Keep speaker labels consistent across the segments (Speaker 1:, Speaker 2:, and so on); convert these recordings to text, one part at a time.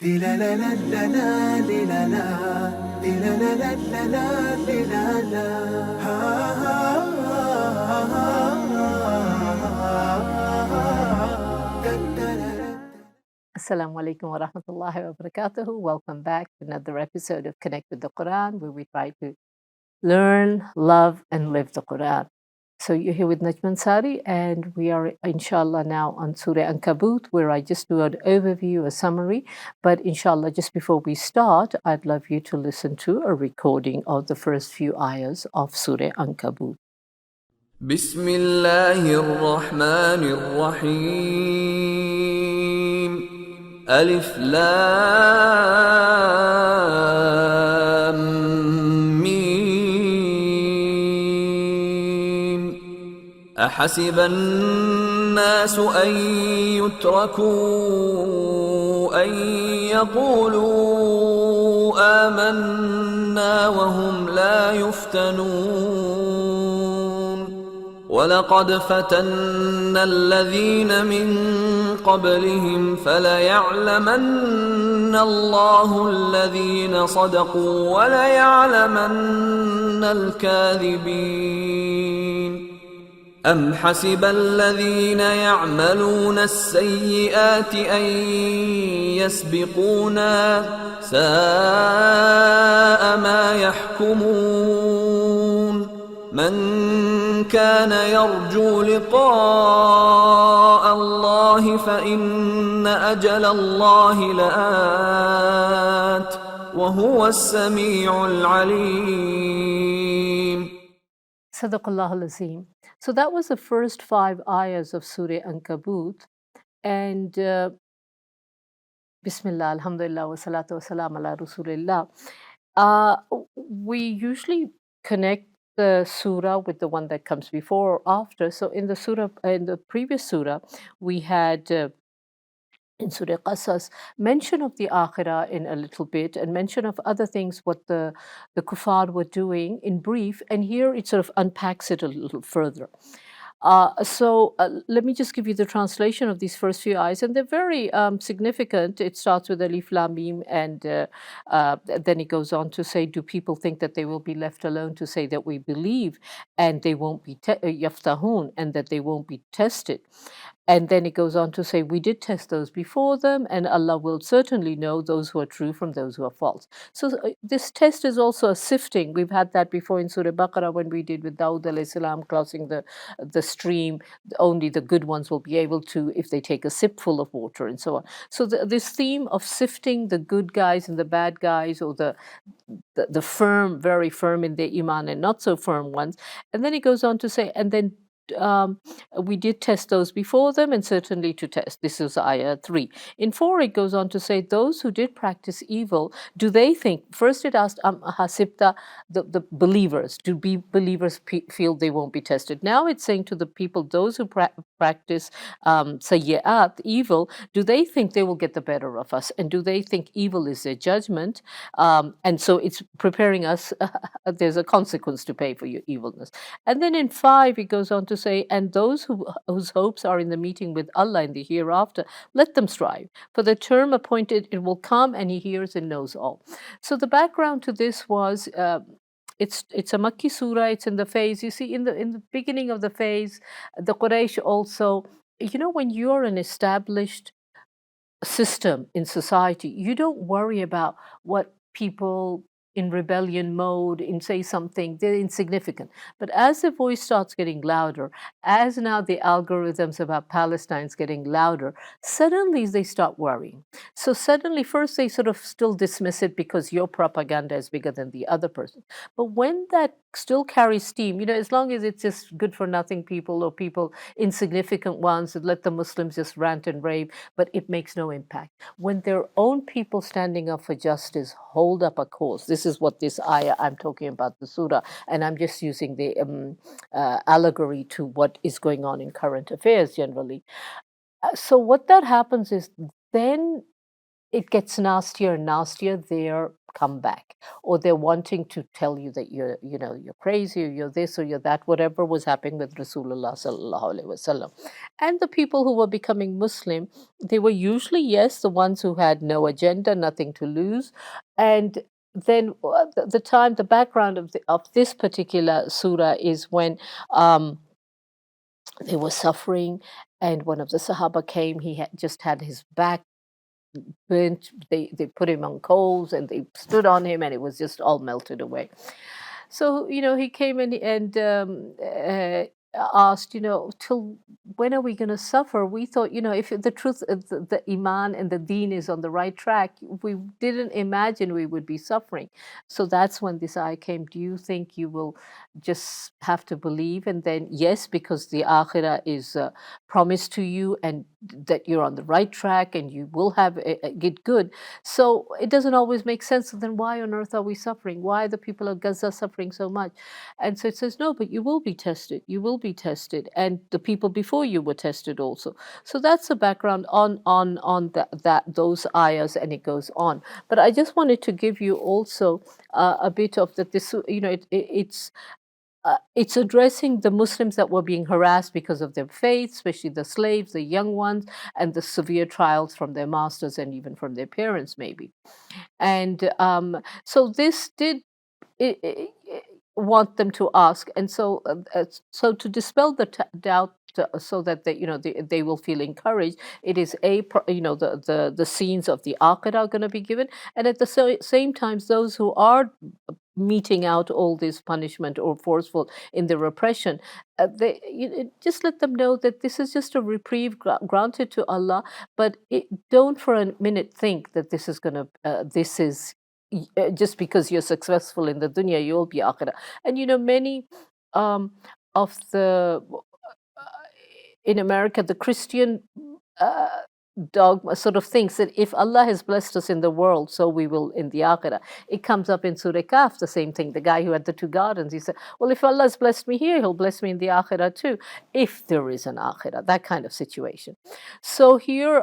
Speaker 1: Assalamu alaikum wa rahmatullahi wa barakatuhu. Welcome back to another episode of Connect with the Quran, where we try to learn, love, and live the Quran. So you're here with Najman Sari, and we are inshallah now on Surah Ankabut, where I just do an overview, a summary. But inshallah, just before we start, I'd love you to listen to a recording of the first few ayahs of Surah Ankabut.
Speaker 2: بسم الله الرحمن الرحيم ألف لام ميم أحسب الناس أن يتركوا أن يقولوا آمنا وهم لا يفتنون ولقد فتنا الذين من قبلهم فليعلمن الله الذين صدقوا وليعلمن الكاذبين أم حسب الذين يعملون السيئات أن يسبقونا ساء ما يحكمون من كان يرجو لقاء الله فإن أجل الله لآت وهو السميع العليم.
Speaker 1: Sadaqallahu al-Azim. So that was the first 5 ayahs of Surah Ankabut. And Bismillah, Alhamdulillah, wa salatu wa salam ala Rasulillah. We usually connect the surah with the one that comes before or after. So in the surah, in the previous surah, we had in Surah Qasas mention of the Akhirah in a little bit and mention of other things what the kuffar were doing in brief. And here it sort of unpacks it a little further. So let me just give you the translation of these first few ayahs, and they're very significant. It starts with Alif Lam Mim, and then it goes on to say, do people think that they will be left alone to say that we believe and they won't be yaftahun, and that they won't be tested? And then it goes on to say, we did test those before them, and Allah will certainly know those who are true from those who are false. So this test is also a sifting. We've had that before in Surah Baqarah when we did with Dawud alayhi salam crossing the stream. Only the good ones will be able to, if they take a sipful of water, and so on. So this theme of sifting the good guys and the bad guys, or the firm, very firm in their iman, and not so firm ones. And then he goes on to say, and then we did test those before them, and certainly to test. This is ayah 3. In 4, it goes on to say, those who did practice evil, do they think, first it asked hasibta, the believers, do believers feel they won't be tested? Now it's saying to the people, those who practice sayyi'at, evil, do they think they will get the better of us? And do they think evil is their judgment? And so it's preparing us, there's a consequence to pay for your evilness. And then in 5, it goes on to say, and those whose hopes are in the meeting with Allah in the hereafter, let them strive. For the term appointed, it will come, and He hears and knows all. So the background to this was, it's a Makki surah. It's in the phase. You see, in the beginning of the phase, the Quraysh also, when you're an established system in society, you don't worry about what people in rebellion mode in say something, they're insignificant. But as the voice starts getting louder, as now the algorithms about Palestine's getting louder, suddenly they start worrying. So suddenly, first they sort of still dismiss it because your propaganda is bigger than the other person. But when that still carries steam, as long as it's just good for nothing people, or people insignificant ones that let the Muslims just rant and rave, but it makes no impact. When their own people standing up for justice hold up a cause, this is what this ayah, I'm talking about the surah, and I'm just using the allegory to what is going on in current affairs generally. So what that happens is then it gets nastier and nastier. Their come back, or they're wanting to tell you that you're crazy, or you're this or you're that, whatever was happening with Rasulullah sallallahu alaihi wasallam. And the people who were becoming Muslim, they were usually, yes, the ones who had no agenda, nothing to lose. And then the background of this particular surah is when they were suffering, and one of the Sahaba came. He had just had his back burnt. They put him on coals and they stood on him, and it was just all melted away. So, he came in and asked, till when are we going to suffer? We thought, if the truth, the Iman and the Deen is on the right track, we didn't imagine we would be suffering. So that's when this ayah came. Do you think you will just have to believe? And then, yes, because the Akhirah is promised to you, and that you're on the right track and you will get good. So it doesn't always make sense. So then why on earth are we suffering? Why are the people of Gaza suffering so much? And so it says, no, but you will be tested. You will be tested. And the people before you were tested also. So that's the background on those ayahs, and it goes on. But I just wanted to give you also a bit of that. This, it's addressing the Muslims that were being harassed because of their faith, especially the slaves, the young ones, and the severe trials from their masters and even from their parents, maybe. And so this did want them to ask, and so to dispel the doubt, so that they will feel encouraged. It is the scenes of the Akhirah are going to be given, and at the same time, those who are meting out all this punishment or forceful in the repression, just let them know that this is just a reprieve granted to Allah, but don't for a minute think that this is just because you're successful in the dunya, you'll be akhirah. And many of the in America, the Christian uh, dogma sort of thinks that if Allah has blessed us in the world, so we will in the akhirah. It comes up in Surah Kaf, the same thing. The guy who had the two gardens, he said, well, if Allah has blessed me here, he'll bless me in the akhirah too, if there is an akhirah, that kind of situation. So here,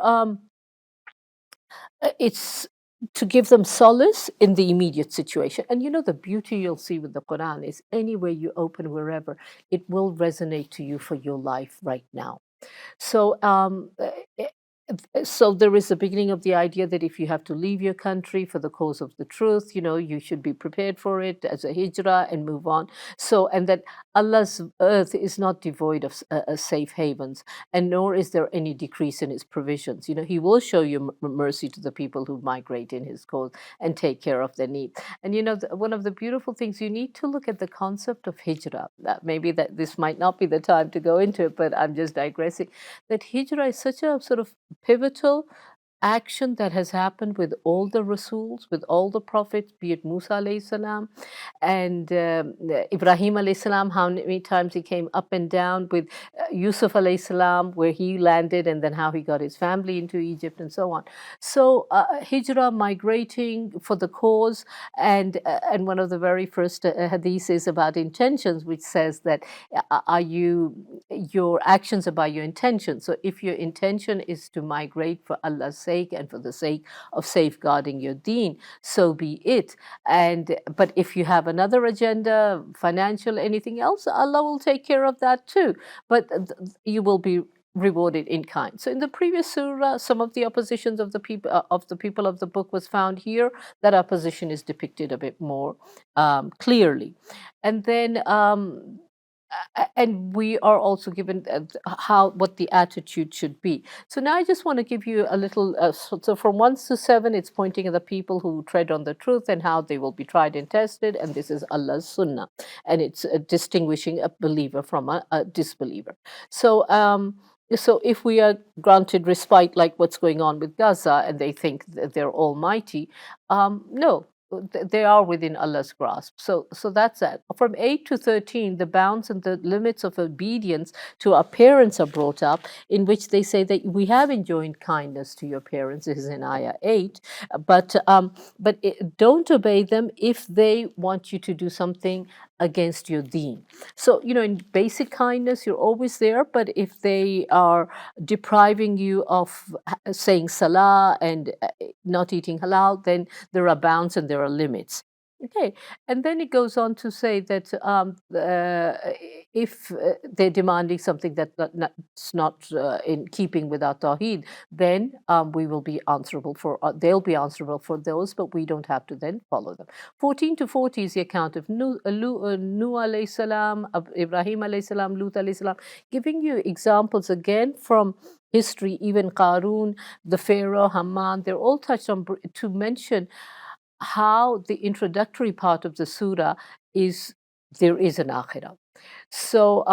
Speaker 1: it's to give them solace in the immediate situation. And the beauty you'll see with the Quran is anywhere you open, wherever, it will resonate to you for your life right now. So, so there is a beginning of the idea that if you have to leave your country for the cause of the truth, you should be prepared for it as a hijrah and move on. So, and that Allah's earth is not devoid of safe havens, and nor is there any decrease in His provisions. He will show you mercy to the people who migrate in His cause and take care of their needs. And one of the beautiful things, you need to look at the concept of hijrah. Maybe that this might not be the time to go into it, but I'm just digressing. That hijrah is such a sort of pivotal action that has happened with all the Rasuls, with all the prophets, be it Musa alayhi salam and Ibrahim alayhi salam, how many times he came up and down, with Yusuf alayhi salam, where he landed, and then how he got his family into Egypt and so on. So hijrah, migrating for the cause, and one of the very first hadiths is about intentions, which says that your actions are by your intention. So if your intention is to migrate for Allah's sake and for the sake of safeguarding your deen, so be it. But if you have another agenda, financial, anything else, Allah will take care of that too. But you will be rewarded in kind. So in the previous surah, some of the oppositions of the people of the book was found here. That opposition is depicted a bit more clearly. And then and we are also given what the attitude should be. So now I just want to give you a little. So from 1 to 7, it's pointing at the people who tread on the truth and how they will be tried and tested. And this is Allah's sunnah, and it's distinguishing a believer from a disbeliever. So. So if we are granted respite, like what's going on with Gaza, and they think that they're almighty, no, they are within Allah's grasp. So that's that. From 8 to 13, the bounds and the limits of obedience to our parents are brought up, in which they say that we have enjoined kindness to your parents. This is in Ayah 8. But don't obey them if they want you to do something against your deen. So, in basic kindness, you're always there, but if they are depriving you of saying salah and not eating halal, then there are bounds and there there are limits. Okay, and then it goes on to say that if they're demanding something that's not in keeping with our tawheed, then we will be answerable for. They'll be answerable for those, but we don't have to then follow them. 14 to 40 is the account of Nuh alayhi salam, Ibrahim alayhi salam, Lut alayhi salam, giving you examples again from history. Even Qarun, the Pharaoh, Haman, they're all touched on to mention how the introductory part of the surah is there is an akhirah. So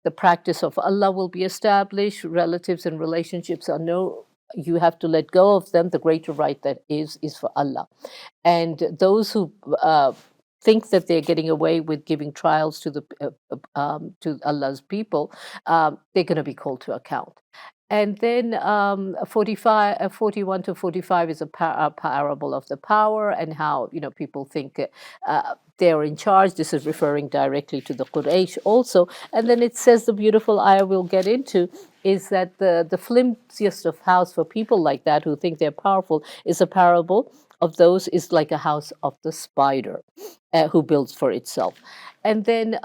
Speaker 1: the practice of Allah will be established. Relatives and relationships are no. You have to let go of them. The greater right that is for Allah. And those who think that they're getting away with giving trials to to Allah's people, they're going to be called to account. And then 41 to 45 is a parable of the power and how people think they're in charge. This is referring directly to the Quraysh also. And then it says the beautiful ayah we'll get into is that the flimsiest of house for people like that who think they're powerful is a parable of those is like a house of the spider who builds for itself. And then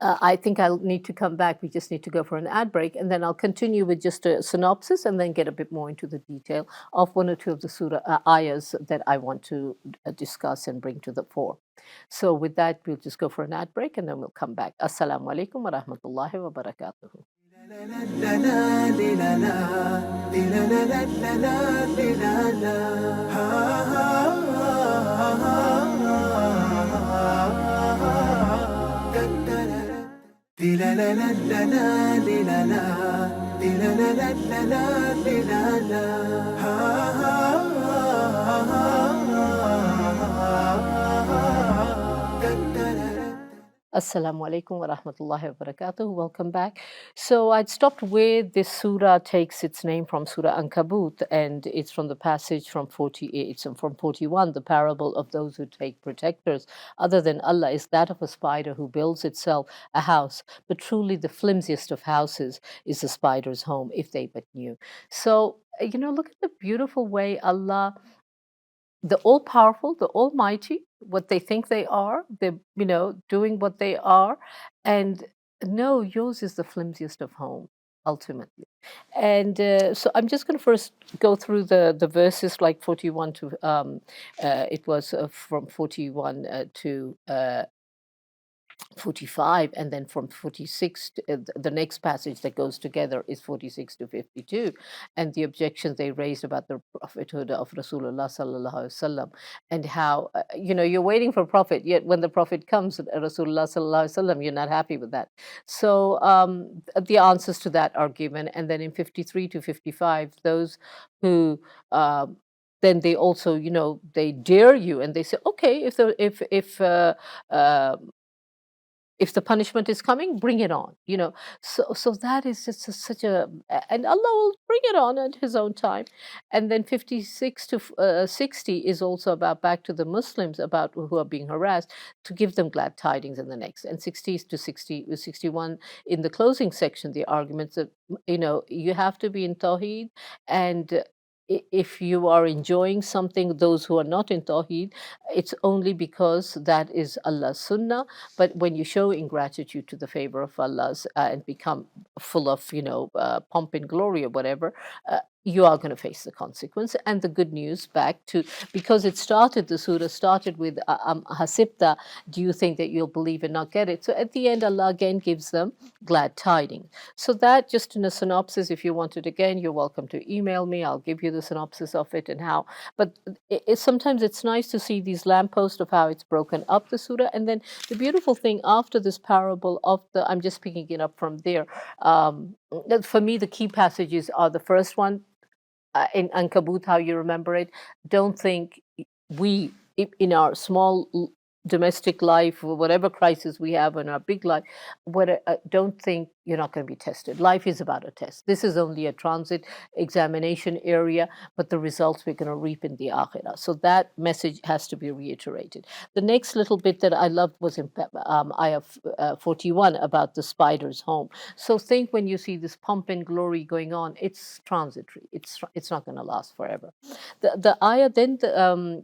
Speaker 1: I think I'll need to come back. We just need to go for an ad break, and then I'll continue with just a synopsis and then get a bit more into the detail of one or two of the surah ayahs that I want to discuss and bring to the fore. So with that, we'll just go for an ad break and then we'll come back. Assalamu alaikum wa rahmatullahi wa barakatuhu. Assalamu alaikum wa rahmatullahi wa barakatuh. Welcome back. So I'd stopped where this surah takes its name from, Surah Ankabut, and it's from the passage from 48, it's from 41. The parable of those who take protectors other than Allah is that of a spider who builds itself a house, but truly the flimsiest of houses is the spider's home, if they but knew. So, look at the beautiful way Allah, the all-powerful, the almighty, what they think they are, they're, doing what they are. And no, yours is the flimsiest of home, ultimately. And so I'm just going to first go through the verses like 41 to, it was from 41 to 45, and then from 46 to, the next passage that goes together is 46 to 52, and the objections they raised about the prophethood of Rasulullah sallallahu alaihi wasallam, and how you're waiting for prophet, yet when the prophet comes, Rasulullah sallallahu alaihi wasallam, you're not happy with that. So the answers to that are given, and then in 53 to 55, those who then they also they dare you and they say, okay, if the punishment is coming, bring it on. So that is just such a, and Allah will bring it on at His own time. And then 56 to 60 is also about back to the Muslims about who are being harassed, to give them glad tidings in the next. And 60 to 61 in the closing section, the arguments that you have to be in Tawheed, and if you are enjoying something, those who are not in Tawheed, it's only because that is Allah's Sunnah. But when you show ingratitude to the favor of Allah's and become full of, pomp and glory or whatever, you are going to face the consequence. And the good news back to, because the surah started with Hasibta, do you think that you'll believe and not get it? So at the end, Allah again gives them glad tidings. So that, just in a synopsis, if you want it again, you're welcome to email me. I'll give you the synopsis of it and how. But sometimes it's nice to see these lampposts of how it's broken up, the surah. And then the beautiful thing after this parable of I'm just picking it up from there. For me, the key passages are the first one, in Ankabut, how you remember it. Don't think we, in our small domestic life or whatever crisis we have in our big life, don't think you're not going to be tested. Life is about a test. This is only a transit examination area, but the results we're going to reap in the akhirah. So that message has to be reiterated. The next little bit that I loved was in ayah 41 about the spider's home. So think when you see this pomp and glory going on, it's transitory. It's not going to last forever. The ayah then,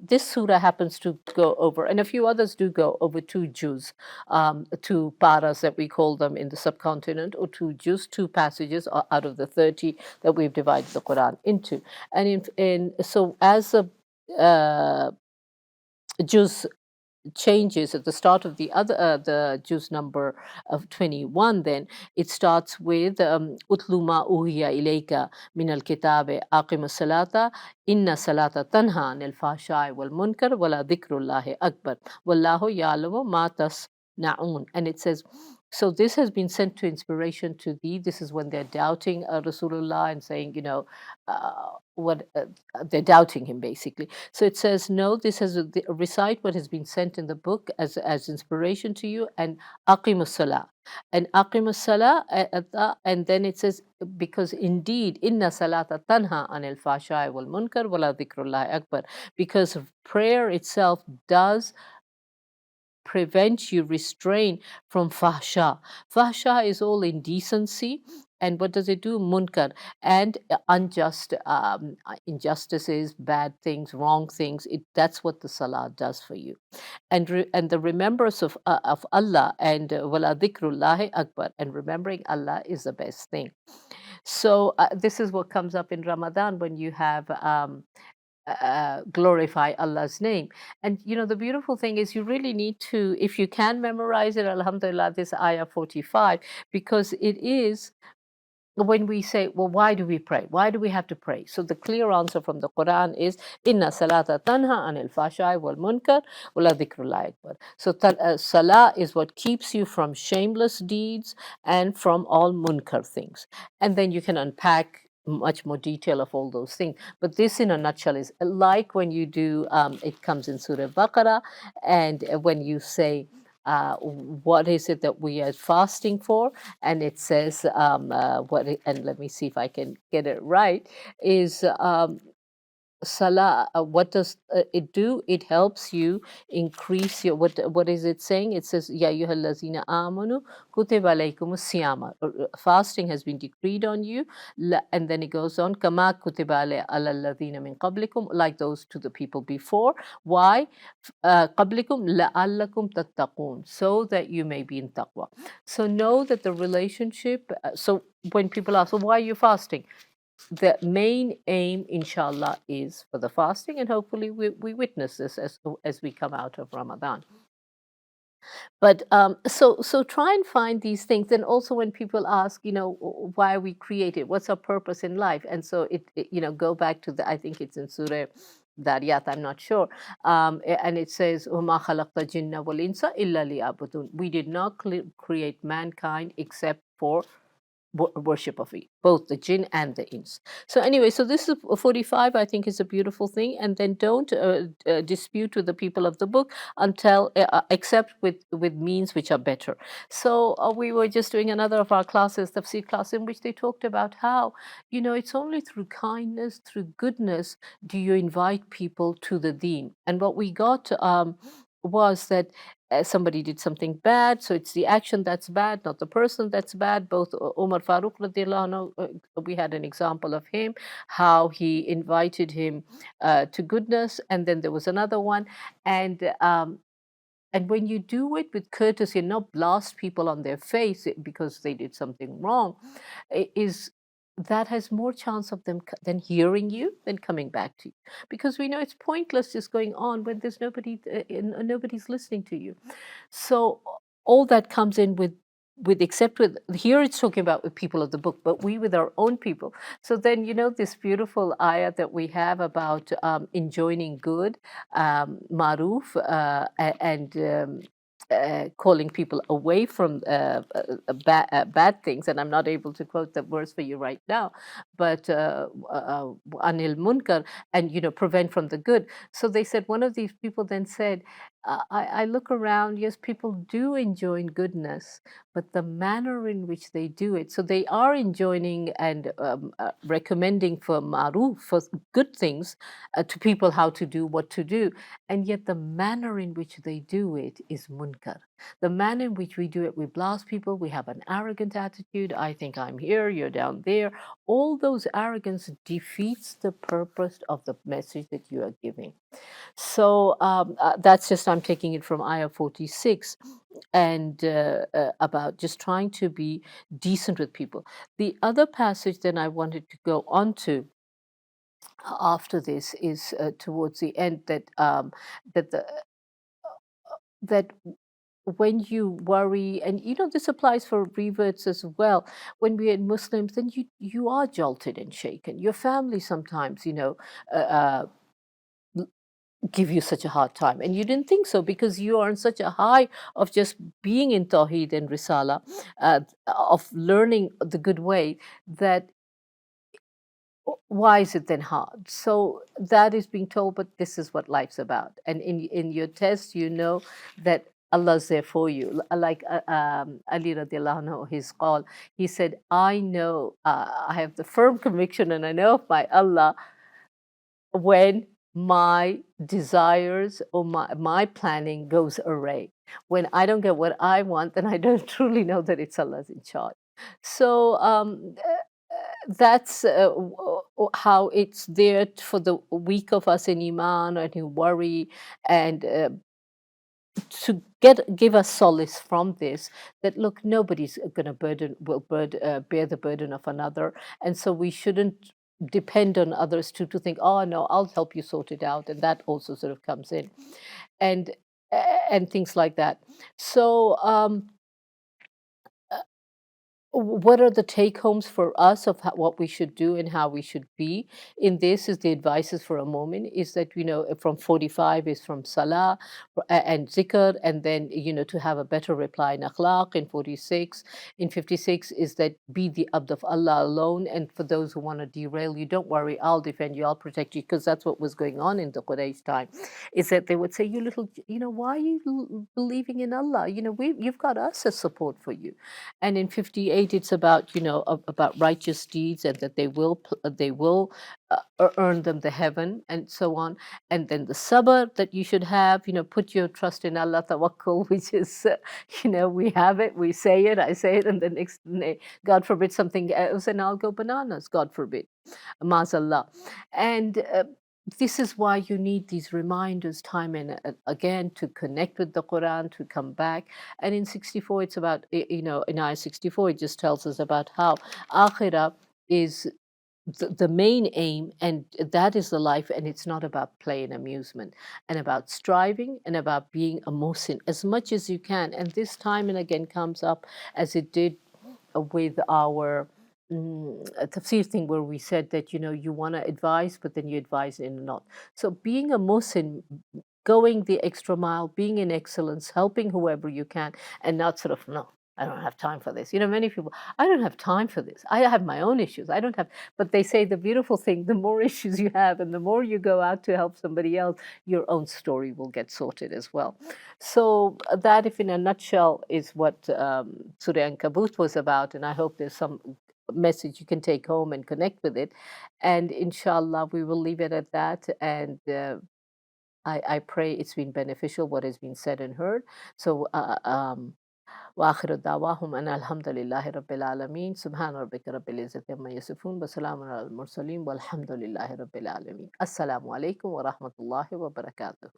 Speaker 1: this surah happens to go over, and a few others do go over two juz, two paras that we call them in the subcontinent, or two juz, two passages out of the 30 that we've divided the Quran into. And so as a juz changes at the start of the juz number of 21, then it starts with utlu ma uhiya ilayka min al-kitabi aqim as-salata inna salata tanha anil fahsha'i wal munkar wala dhikrullahi akbar wallahu ya'lamu ma tasna'un. And it says, so this has been sent to inspiration to thee. This is when they're doubting Rasulullah and saying, what they're doubting him basically. So it says, no, this has recite what has been sent in the book as inspiration to you, and aqimus salah. And aqimus salah, and then it says, because indeed, inna salata tanha anil fashai wal munkar wala dhikrullahi akbar. Because prayer itself does prevent you, restrain from fahsha. Fahsha is all indecency. And what does it do? Munkar and unjust injustices, bad things, wrong things. That's what the salah does for you. And the remembrance of Allah, and wala dhikrullahi akbar, and remembering Allah is the best thing. So this is what comes up in Ramadan when you have glorify Allah's name. And the beautiful thing is, you really need to, if you can memorize it, alhamdulillah, this ayah 45, because it is when we say, well, why do we pray? Why do we have to pray? So the clear answer from the Quran is, Inna salata tanha anil fashai wal munkar wala dhikrullah akbar. So salah is what keeps you from shameless deeds and from all munkar things. And then you can unpack much more detail of all those things. But this in a nutshell is like when you do, it comes in Surah Baqarah, and when you say, what is it that we are fasting for? And it says, and let me see if I can get it right, is salah. What does it do? It helps you increase your, what is it saying? It says, ya ayyuhallazina amanu kutiba alaykumus siyama. Fasting has been decreed on you. And then it goes on, kama kutiba ala alladhina min qablikum, like those to the people before. Why? Qablikum la'allakum tattaqun, so that you may be in taqwa. So know that the relationship, so when people ask, well, why are you fasting? The main aim, inshallah, is for the fasting, and hopefully we witness this as we come out of Ramadan. But so try and find these things. And also when people ask, why are we created? What's our purpose in life? And so it go back to I think it's in Surah Dariyat, I'm not sure. And it says, وَمَا خَلَقْتَ الْجِنَّ وَالْإِنسَ إِلَّا لِيَعْبُدُونَ. We did not create mankind except for worship of both the jinn and the ins. So anyway, so this is 45, I think, is a beautiful thing. And then don't dispute with the people of the book until except with means which are better. So we were just doing another of our classes, tafsir class, in which they talked about how it's only through kindness, through goodness, do you invite people to the deen. And what we got was that somebody did something bad, so it's the action that's bad, not the person that's bad. Both Umar Farooq radiallahu anhu, we had an example of him, how he invited him to goodness, and then there was another one, and when you do it with courtesy and not blast people on their face because they did something wrong, is that has more chance of them than hearing you than coming back to you, because we know it's pointless just going on when there's nobody's listening to you. So all that comes in with except with here it's talking about with people of the book, but we with our own people. So then this beautiful ayah that we have about enjoining good, maruf, and calling people away from bad things. And I'm not able to quote the verse for you right now, but anil munkar, and prevent from the good. So they said, one of these people then said, I look around, yes, people do enjoy goodness, but the manner in which they do it. So they are enjoining and recommending for maruf, for good things, to people how to do, what to do. And yet the manner in which they do it is munkar. The manner in which we do it, we blast people, we have an arrogant attitude. I think I'm here, you're down there. All those arrogance defeats the purpose of the message that you are giving. So that's just, I'm taking it from ayah 46 and about just trying to be decent with people. The other passage that I wanted to go on to after this is towards the end that the that when you worry, and this applies for reverts as well, when we are Muslims, then you are jolted and shaken. Your family sometimes, uh, uh, give you such a hard time, and you didn't think so because you are on such a high of just being in Tawheed and Risala, of learning the good way, that why is it then hard? So that is being told, but this is what life's about. And in your test, that Allah's there for you. Like Ali radiallahu anhu, his call, he said, I know, I have the firm conviction and I know of my Allah when my desires or my planning goes awry. When I don't get what I want, then I don't truly know that it's Allah's in charge. So that's how it's there for the weak of us in Iman and who worry, and to give us solace from this, that look, nobody's going to bear the burden of another, and so we shouldn't depend on others to think, oh no, I'll help you sort it out, and that also sort of comes in, and and things like that. So what are the take homes for us of what we should do and how we should be in this? Is the advices for a moment is that from 45 is from salah and zikr, and then to have a better reply in akhlaq. In 46, in 56 is that be the abd of Allah alone, and for those who want to derail you, don't worry, I'll defend you, I'll protect you, because that's what was going on in the Quraysh time, is that they would say, you little, why are you believing in Allah, you've got us as support for you. And in 58 it's about about righteous deeds, and that they will earn them the heaven, and so on. And then the sabr that you should have, put your trust in Allah, tawakkul, which is we have it, we say it, I say it, and the next God forbid something else and I'll go bananas, God forbid, mazallah. And this is why you need these reminders time and again to connect with the Quran, to come back. And in 64, it's about, in ayah 64, it just tells us about how akhirah is the main aim, and that is the life, and it's not about play and amusement, and about striving and about being a muhsin as much as you can. And this time and again comes up, as it did with our tafsir thing, where we said that you want to advise, but then you advise in not. So being a Muslim, going the extra mile, being in excellence, helping whoever you can, and not sort of, no, I don't have time for this. Many people, I don't have time for this. I have my own issues. I don't have, but they say the beautiful thing, the more issues you have and the more you go out to help somebody else, your own story will get sorted as well. So that, if in a nutshell, is what Surah Ankabut was about. And I hope there's some message you can take home and connect with it. And inshallah, we will leave it at that. And I pray it's been beneficial, what has been said and heard. So وآخر دعواهم أن الحمد لله رب العالمين سبحان ربك رب العزة عما يصفون وسلام على المرسلين والحمد لله رب العالمين. السلام عليكم ورحمة الله وبركاته.